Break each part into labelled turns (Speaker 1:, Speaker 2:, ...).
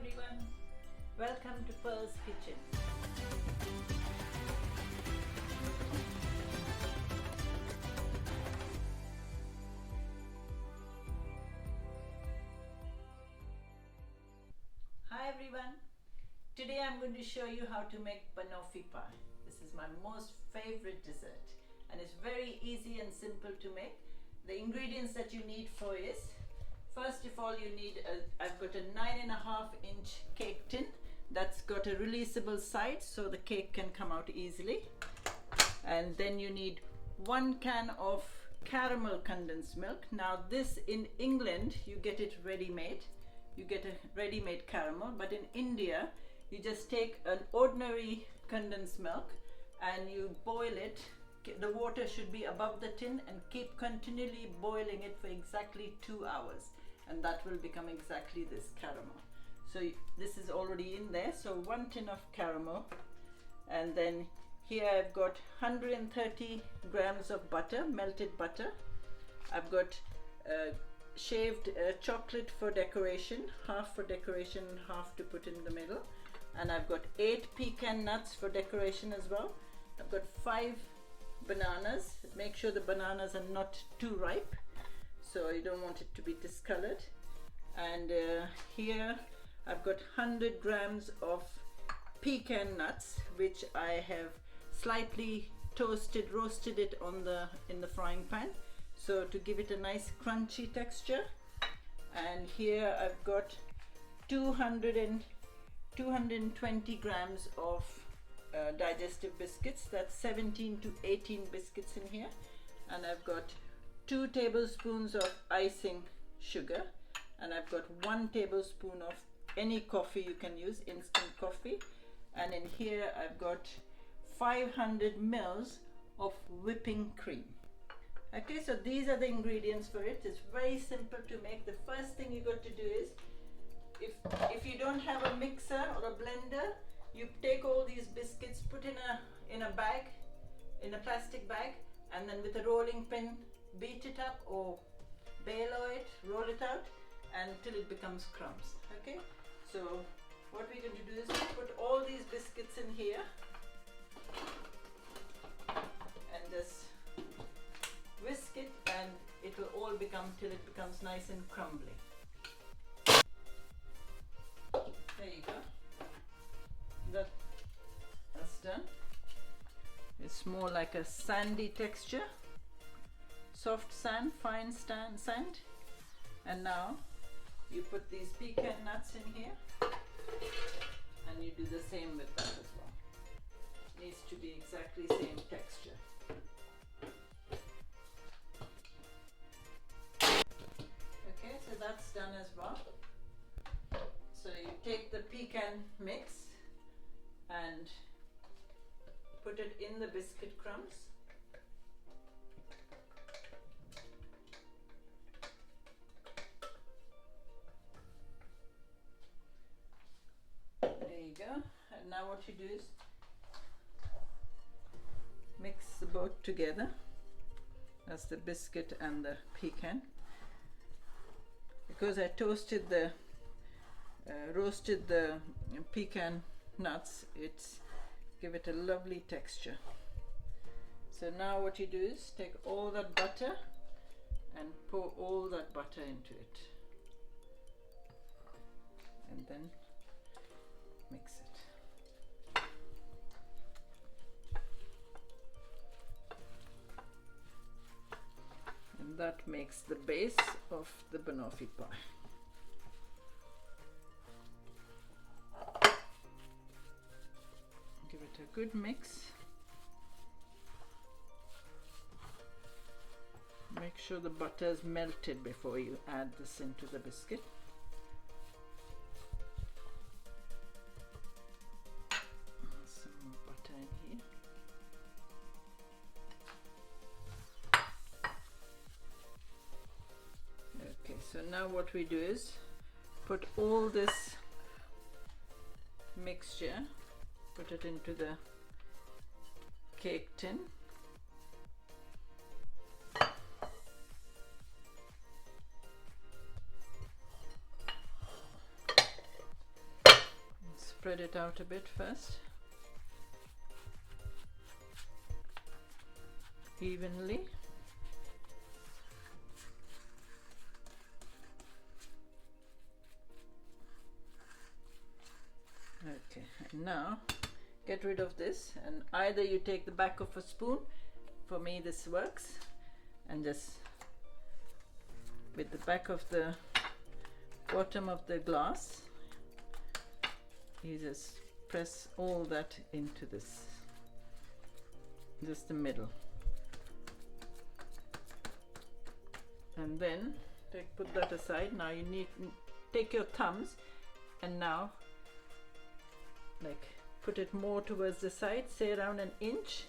Speaker 1: everyone, welcome to Pearl's Kitchen. Hi everyone, today I'm going to show you how to make Banoffee Pie. This is my most favorite dessert and it's very easy and simple to make. The ingredients that you need for is, first of all you need I've got a 9.5-inch cake tin that's got a releasable side so the cake can come out easily. And then you need 1 can of caramel condensed milk. Now this in England you get it ready-made. You get a ready-made caramel, but in India you just take an ordinary condensed milk and you boil it. The water should be above the tin and keep continually boiling it for exactly 2 hours, and that will become exactly this caramel. So this is already in there, so 1 tin of caramel, and then here I've got 130 grams of butter, melted butter. I've got shaved chocolate for decoration, half for decoration and half to put in the middle, and I've got 8 pecan nuts for decoration as well. I've got 5 bananas. Make sure the bananas are not too ripe, so you don't want it to be discolored. And here I've got 100 grams of pecan nuts, which I have slightly roasted it in the frying pan, so to give it a nice crunchy texture. And here I've got 220 grams of digestive biscuits. That's 17 to 18 biscuits in here. And I've got 2 tablespoons of icing sugar, and I've got 1 tablespoon of any coffee you can use, instant coffee. And in here I've got 500 mils of whipping cream. Okay, so these are the ingredients for it. It's very simple to make. The first thing you got to do is, if you don't have a mixer or a blender, you take all these biscuits, put in a bag, in a plastic bag, and then with a rolling pin beat it up or roll it out until it becomes crumbs. Okay, so what we're going to do is put all these biscuits in here and just whisk it, and it will all become till it becomes nice and crumbly. There you go. That's done. It's more like a sandy texture, soft sand, fine sand. And now you put these pecan nuts in here and you do the same with that as well. It needs to be exactly same texture. Okay, so that's done as well. So you take the pecan mix and put it in the biscuit crumbs. There you go. And now what you do is mix the both together. That's the biscuit and the pecan. Because I roasted the pecan nuts, give it a lovely texture. So now what you do is take all that butter and pour all that butter into it, and then mix it. And that makes the base of the Banoffee pie. Give it a good mix. Make sure the butter is melted before you add this into the biscuit. Some more butter in here. Okay, so now what we do is put all this mixture, put it into the cake tin. spread it out a bit first, evenly. Okay, and now get rid of this, and either you take the back of a spoon, for me this works, and just with the back of the bottom of the glass you just press all that into this, just the middle, and then put that aside. Now you need take your thumbs and now like put it more towards the side, say around an inch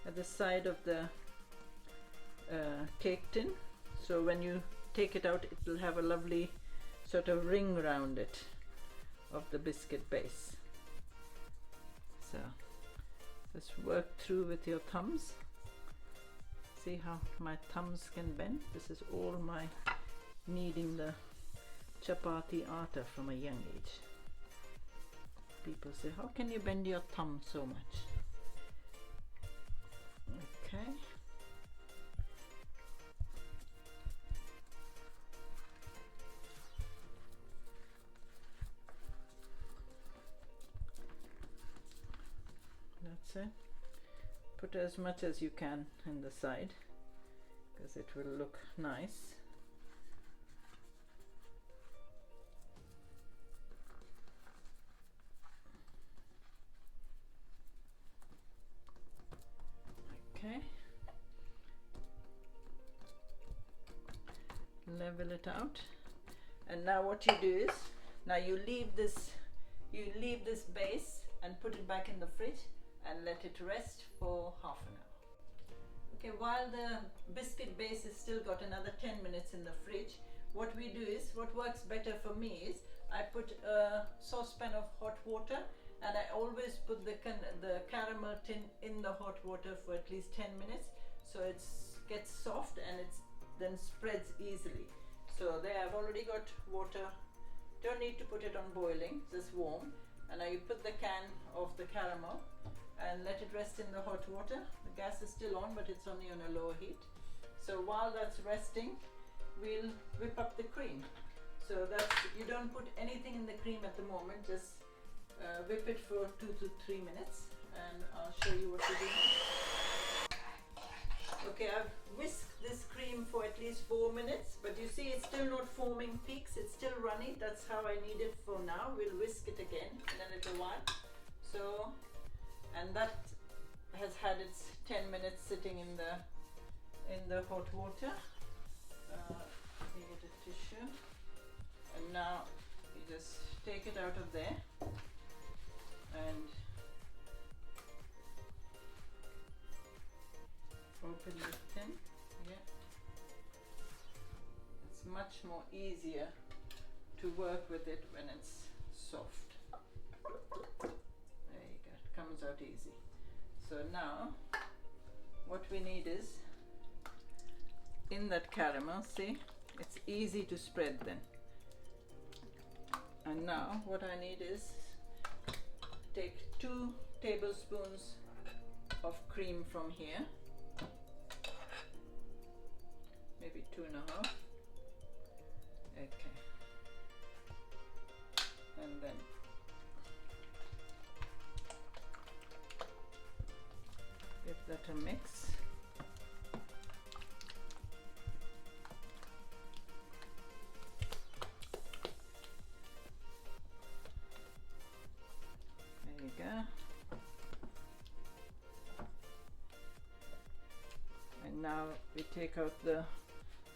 Speaker 1: at the side of the cake tin, so when you take it out it will have a lovely sort of ring around it of the biscuit base. So just work through with your thumbs. See how my thumbs can bend? This is all my kneading the chapati atta from a young age. People say, how can you bend your thumb so much? Okay. That's it. Put as much as you can in the side because it will look nice. Okay. Level it out, and now what you do is, now you leave this base and put it back in the fridge and let it rest for half an hour. Okay, while the biscuit base has still got another 10 minutes in the fridge, what we do is, what works better for me is, I put a saucepan of hot water and I always put the caramel tin in the hot water for at least 10 minutes so it gets soft and it then spreads easily. So there I've already got water, don't need to put it on boiling, just warm, and now you put the can of the caramel and let it rest in the hot water. The gas is still on but it's only on a low heat. So while that's resting we'll whip up the cream. So that you don't put anything in the cream at the moment, just whip it for 2 to 3 minutes and I'll show you what to do. Okay, I've whisked this cream for at least 4 minutes, but you see it's still not forming peaks, it's still runny. That's how I need it for now. We'll whisk it again in a little while. So, and that has had its 10 minutes sitting in the hot water. Let me get a tissue. And now you just take it out of there and open the tin. Yeah, it's much more easier to work with it when it's soft. There you go, it comes out easy. So now what we need is, in that caramel, see, it's easy to spread then. And now what I need is take 2 tablespoons of cream from here, maybe 2.5. Okay, and then give that a mix. There you go. And now we take out the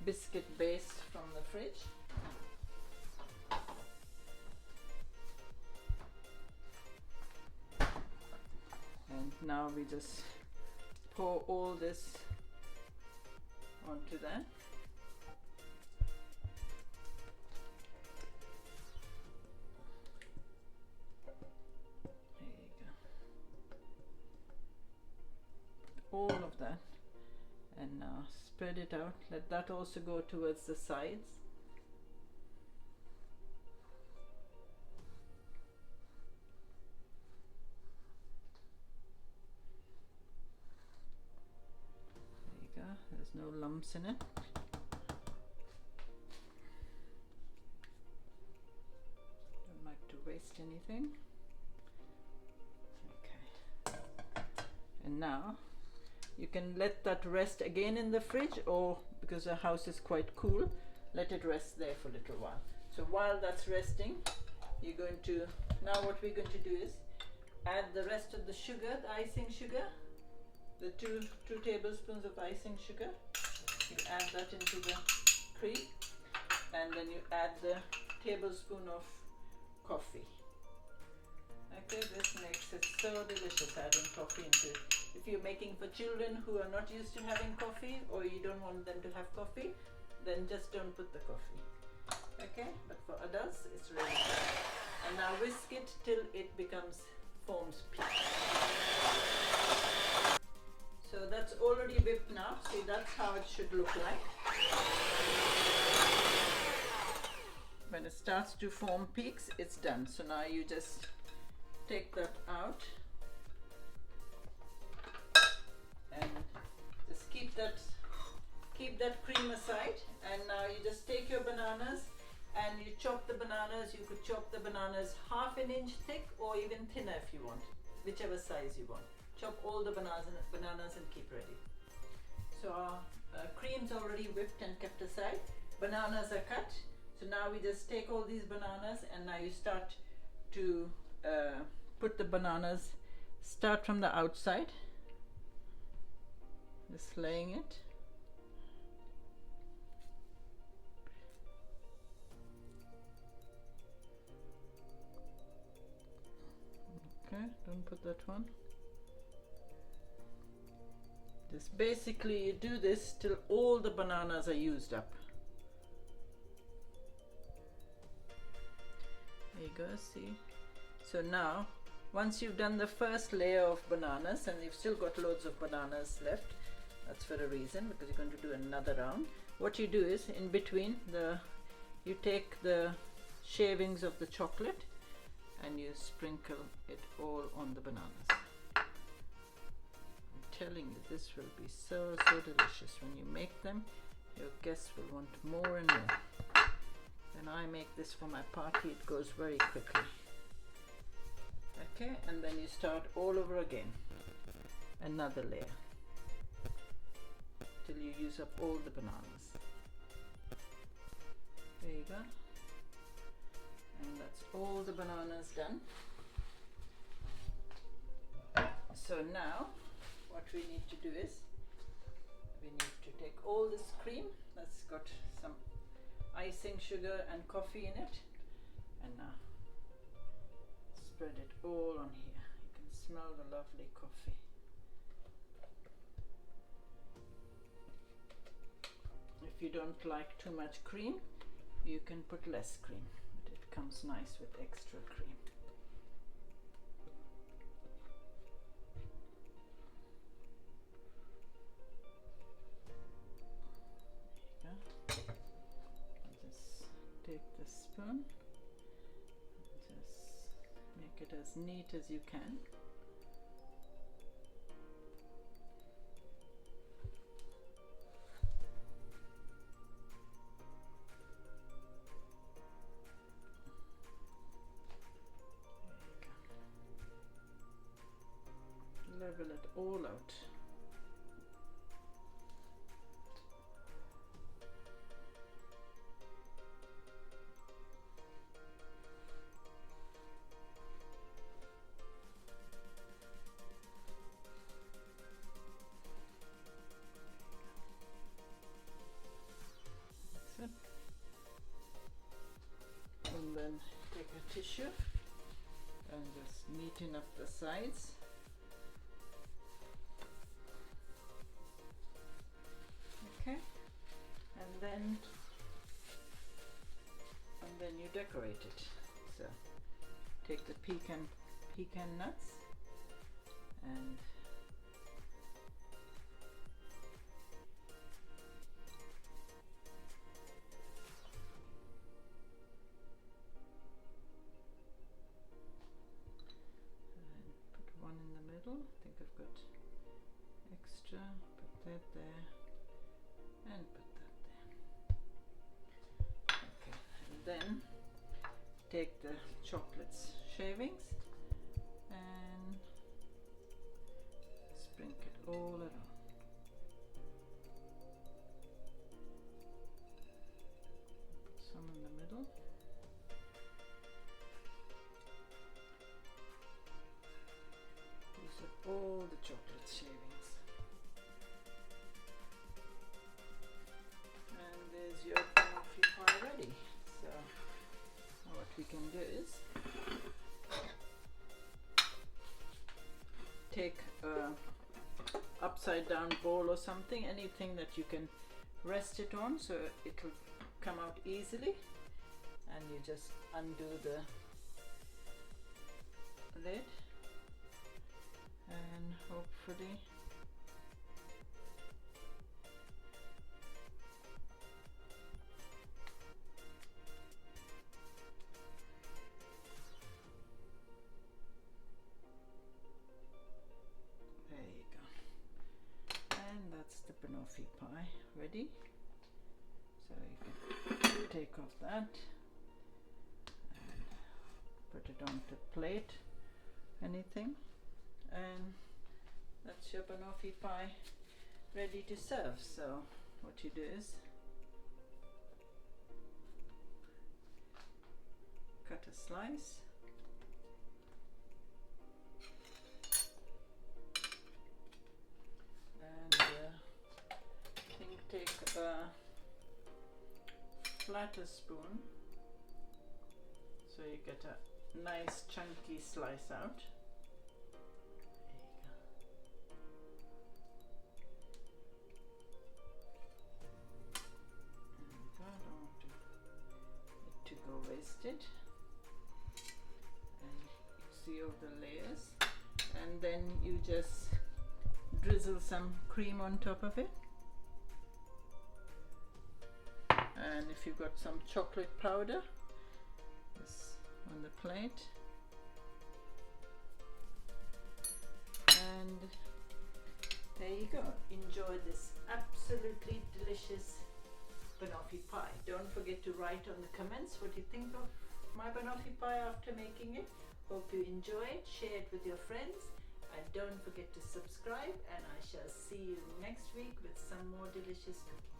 Speaker 1: biscuit base from the fridge. And now we just pour all this onto that. There you go. All of that. And now spread it out. Let that also go towards the sides. no lumps in it. Don't like to waste anything. Okay. And now you can let that rest again in the fridge, or because the house is quite cool, let it rest there for a little while. So while that's resting, you're going to, now what we're going to do is add the rest of the sugar, the icing sugar, the two tablespoons of icing sugar. You add that into the cream, and then you add the tablespoon of coffee. Okay, this makes it so delicious, adding coffee into it. If you're making for children who are not used to having coffee, or you don't want them to have coffee, then just don't put the coffee. Okay, but for adults it's really good. And now whisk it till it forms peaks. So that's already whipped now. See, that's how it should look like. When it starts to form peaks, it's done. So now you just take that out and just keep that cream aside. And now you just take your bananas and you chop the bananas. You could chop the bananas half an inch thick or even thinner if you want, whichever size you want. Chop all the bananas and keep ready. So our cream's already whipped and kept aside. Bananas are cut. So now we just take all these bananas, and now you start to put the bananas, start from the outside, just laying it. Okay, don't put that one. Just basically you do this till all the bananas are used up. There you go, see? So now, once you've done the first layer of bananas, and you've still got loads of bananas left, that's for a reason, because you're going to do another round. What you do is, in between, you take the shavings of the chocolate and you sprinkle it all on the bananas. I'm telling you, this will be so delicious. When you make them, your guests will want more and more. When I make this for my party, it goes very quickly. Okay, and then you start all over again, another layer, till you use up all the bananas. There you go. And that's all the bananas done. So now what we need to do is, we need to take all this cream that's got some icing sugar and coffee in it, and now spread it all on here. You can smell the lovely coffee. If you don't like too much cream, you can put less cream, but it comes nice with extra cream. There you go. Just take the spoon, just make it as neat as you can. Level it all out. That's it. And then take a tissue and just neaten up the sides. Okay, and then you decorate it. So take the pecan nuts and put one in the middle. I think I've got extra, put that there. take the chocolates shavings and sprinkle it all around. Put some in the middle. These are all the chocolate shavings. And there's your banoffee pie ready. So what we can do is take a upside down bowl or something, anything that you can rest it on so it will come out easily, and you just undo the lid and hopefully there you go. And that's the banoffee pie ready. So you can take off that and put it on the plate, anything, and that's your banoffee pie ready to serve. So what you do is cut a slice and I think take a flatter spoon so you get a nice chunky slice out. To go wasted, and you see all the layers, and then you just drizzle some cream on top of it, and if you've got some chocolate powder, this on the plate, and there you go. Enjoy this absolutely delicious banoffee pie. Don't forget to write on the comments what you think of my banoffee pie after making it. Hope you enjoy it, share it with your friends, and don't forget to subscribe, and I shall see you next week with some more delicious cooking.